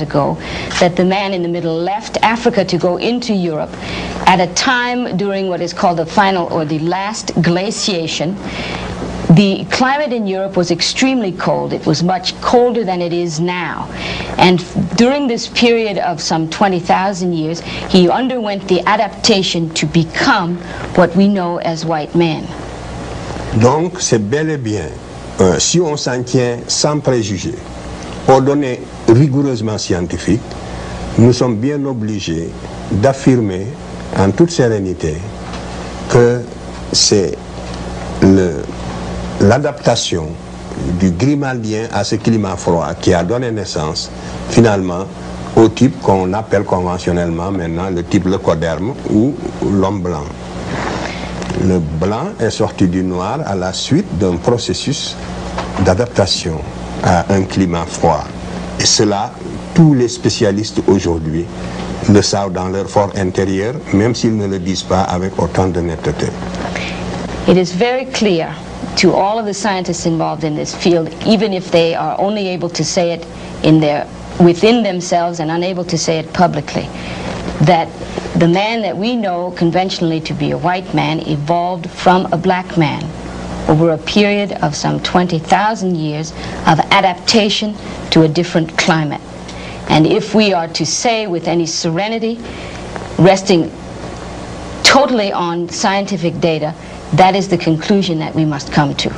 ago, that the man in the middle left Africa to go into Europe at a time during what is called the final or the last glaciation. The climate in Europe was extremely cold. It was much colder than it is now. And during this period of some 20,000 years, he underwent the adaptation to become what we know as white men. Donc, c'est bel et bien, si on s'en tient sans préjugés, aux données rigoureusement scientifiques, nous sommes bien obligés d'affirmer en toute sérénité que c'est l'adaptation du grimaldien à ce climat froid qui a donné naissance finalement au type qu'on appelle conventionnellement maintenant le type leucoderme ou l'homme blanc. Le blanc est sorti du noir à la suite d'un processus d'adaptation à un climat froid. Et cela, tous les spécialistes aujourd'hui le savent dans leur fort intérieur, même s'ils ne le disent pas avec autant de netteté. It is very clear to all of the scientists involved in this field, even if they are only able to say it within themselves and unable to say it publicly, that the man that we know conventionally to be a white man evolved from a black man over a period of some 20,000 years of adaptation to a different climate. And if we are to say with any serenity, resting totally on scientific data, that is the conclusion that we must come to.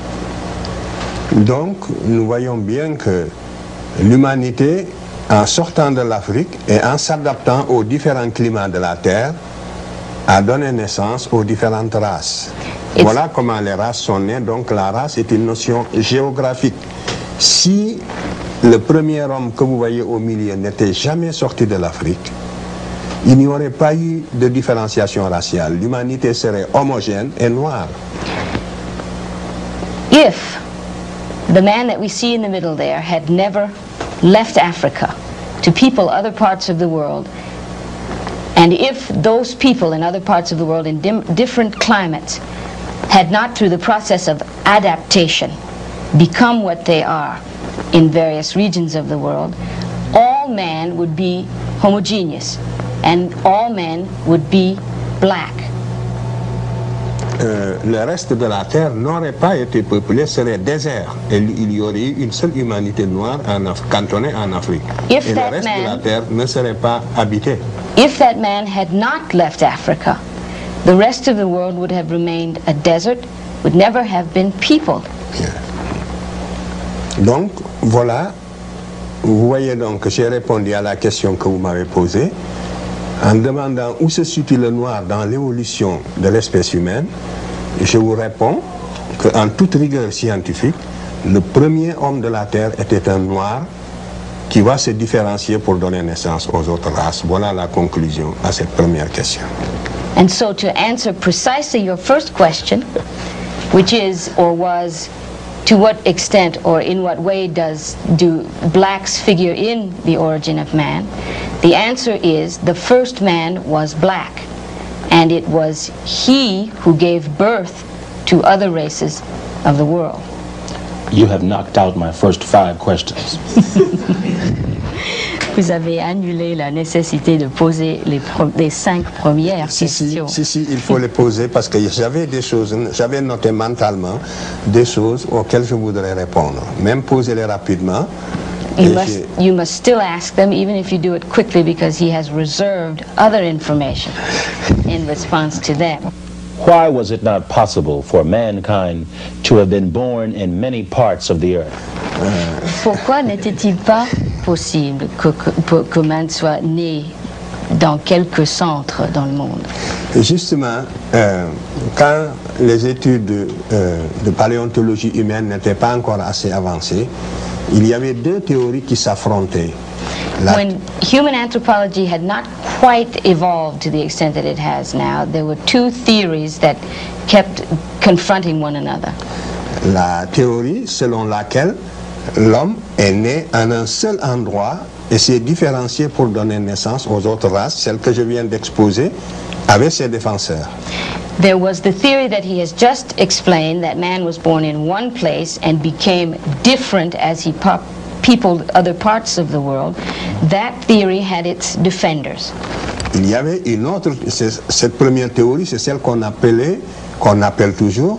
Donc, nous voyons bien que l'humanité, en sortant de l'Afrique et en s'adaptant aux différents climats de la Terre, a donné naissance aux différentes races. Voilà comment les races sont nées. Donc la race est une notion géographique. Si le premier homme que vous voyez au milieu n'était jamais sorti de l'Afrique, il n'y aurait pas eu de différenciation raciale. L'humanité serait homogène et noire. If the man that we see in the middle there had never left Africa to people other parts of the world, and if those people in other parts of the world in different climates had not, through the process of adaptation, become what they are in various regions of the world, all man would be homogeneous and all men would be black. Le reste de la terre n'aurait pas été peuplé, serait désert. Et il y aurait eu une seule humanité noire cantonnée en Afrique. Et le reste de la terre ne serait pas habité. If that man had not left Africa, the rest of the world would have remained a desert, would never have been peopled. Bien. Donc, voilà, vous voyez donc que j'ai répondu à la question que vous m'avez posée en demandant où se situe le noir dans l'évolution de l'espèce humaine. Je vous réponds qu'en toute rigueur scientifique, le premier homme de la Terre était un noir qui va se différencier pour donner naissance aux autres races. Voilà la conclusion à cette première question. And so to answer precisely your first question, which is or was, to what extent or in what way do blacks figure in the origin of man, the answer is the first man was black, and it was he who gave birth to other races of the world. You have knocked out my first 5 questions. Vous avez annulé la nécessité de poser les 5 premières questions. Si, il faut les poser parce que j'avais noté mentalement des choses auxquelles je voudrais répondre. Même poser-les rapidement. You must still ask them, even if you do it quickly, because he has reserved other information in response to them. Why was it not possible for mankind to have been born in many parts of the earth? Pourquoi n'était-il pas possible que man soit né dans quelques centres dans le monde? Justement, quand les études de paléontologie humaine n'étaient pas encore assez avancées, il y avait 2 théories qui s'affrontaient. When human anthropology had not quite evolved to the extent that it has now, there were 2 theories that kept confronting one another. La théorie selon laquelle l'homme est né en un seul endroit et s'est différencié pour donner naissance aux autres races, celles que je viens d'exposer, avait ses défenseurs. There was the theory that he has just explained, that man was born in one place and became different as he peopled other parts of the world, that theory had its defenders. Il y avait une autre, cette première théorie, c'est celle qu'on appelle toujours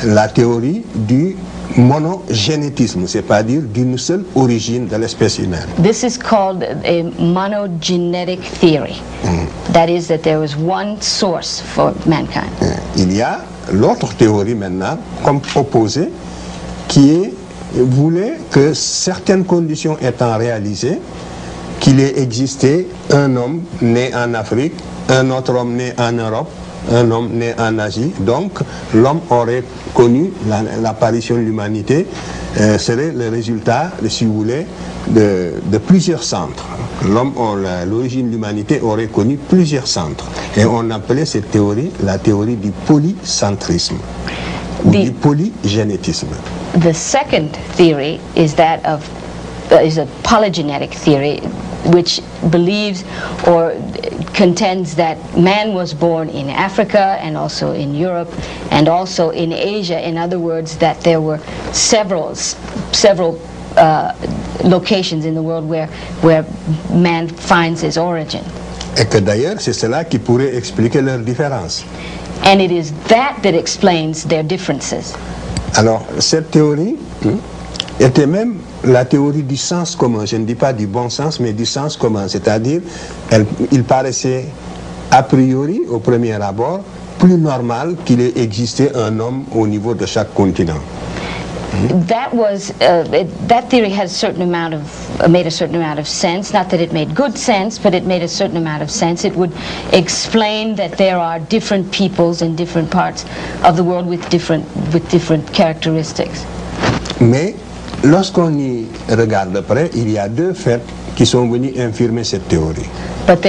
la théorie du monogénétisme, c'est-à-dire d'une seule origine de l'espèce humaine. This is called a monogenetic theory. That is, that there was one source for mankind. Il y a l'autre théorie maintenant, comme opposée, qui voulait que certaines conditions étant réalisées, qu'il ait existé un homme né en Afrique, un autre homme né en Europe, un homme né en Asie. Donc l'homme aurait connu l'apparition de l'humanité, serait le résultat, si vous voulez, de plusieurs centres. L'origine de l'humanité aurait connu plusieurs centres. Et on appelait cette théorie la théorie du polycentrisme, ou du polygénétisme. The second theory is that of is a polygenetic theory, which believes or contends that man was born in Africa and also in Europe and also in Asia. In other words, that there were several locations in the world where man finds his origin. Et que d'ailleurs, c'est cela qui pourrait expliquer leurs différences. And it is that explains their differences. Alors, cette théorie était même la théorie du sens commun. Je ne dis pas du bon sens, mais du sens commun. C'est-à-dire, il paraissait a priori, au premier abord, plus normal qu'il ait existé un homme au niveau de chaque continent. That theory had a certain amount of made a certain amount of sense. Not that it made good sense, but it made a certain amount of sense. It would explain that there are different peoples in different parts of the world with different characteristics. Mais lorsqu'on y regarde de près, il y a deux faits qui sont venus infirmer cette théorie. But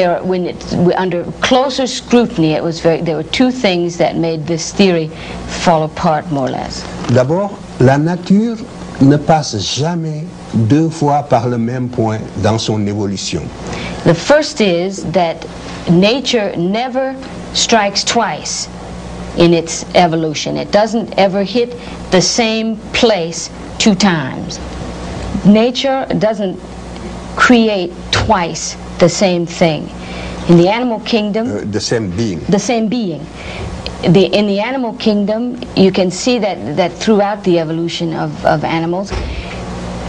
under closer scrutiny, there were two things that made this theory fall apart more or less. D'abord, la nature ne passe jamais deux fois par le même point dans son évolution. The first is that nature never strikes twice in its evolution. It doesn't ever hit the same place two times. Nature doesn't create twice the same thing. In the animal kingdom, the same being. The same being. In the animal kingdom, you can see that throughout the evolution of animals,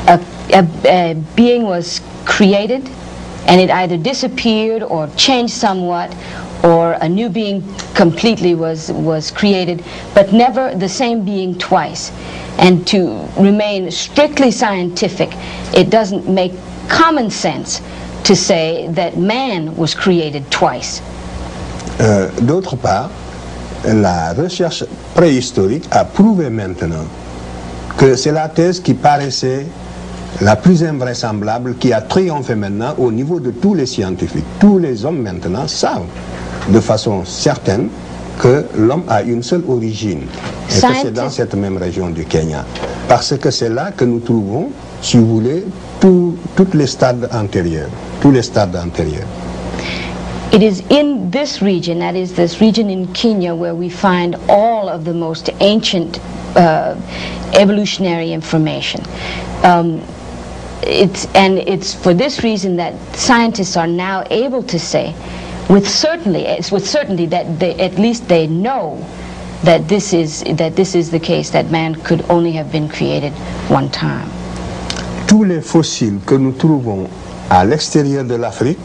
a being was created, and it either disappeared or changed somewhat, or a new being completely was created, but never the same being twice. And to remain strictly scientific, it doesn't make common sense to say that man was created twice. D'autre part, la recherche préhistorique a prouvé maintenant que c'est la thèse qui paraissait la plus invraisemblable, qui a triomphé maintenant au niveau de tous les scientifiques. Tous les hommes maintenant savent de façon certaine que l'homme a une seule origine, et que c'est dans cette même région du Kenya. Parce que c'est là que nous trouvons, si vous voulez, tous les stades antérieurs. Tous les stades antérieurs. It is in this region, that is this region in Kenya, where we find all of the most ancient evolutionary information. It's for this reason that scientists are now able to say, with certainty that at least they know that this is the case, that man could only have been created one time. Tous les fossiles que nous trouvons à l'extérieur de l'Afrique,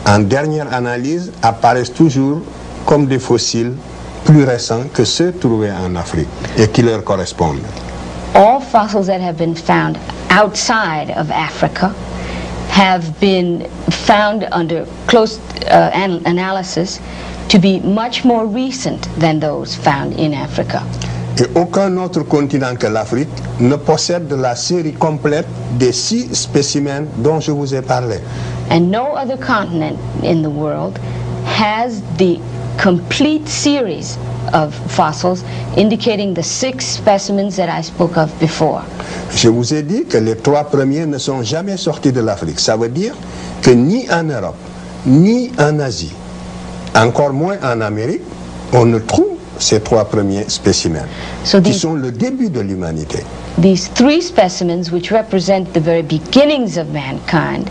en dernière analyse, apparaissent toujours comme des fossiles plus récents que ceux trouvés en Afrique et qui leur correspondent. All fossils that have been found outside of Africa have been found under close analysis to be much more recent than those found in Africa. Et aucun autre continent que l'Afrique ne possède la série complète des 6 spécimens dont je vous ai parlé. And no other continent in the world has the complete series of fossils indicating the 6 specimens that I spoke of before. Je vous ai dit que les 3 premiers ne sont jamais sortis de l'Afrique. Ça veut dire que ni en Europe, ni en Asie, encore moins en Amérique, on ne trouve ces 3 premiers spécimens, So qui these, sont le début de l'humanité. these 3 specimens, which represent the very beginnings of mankind,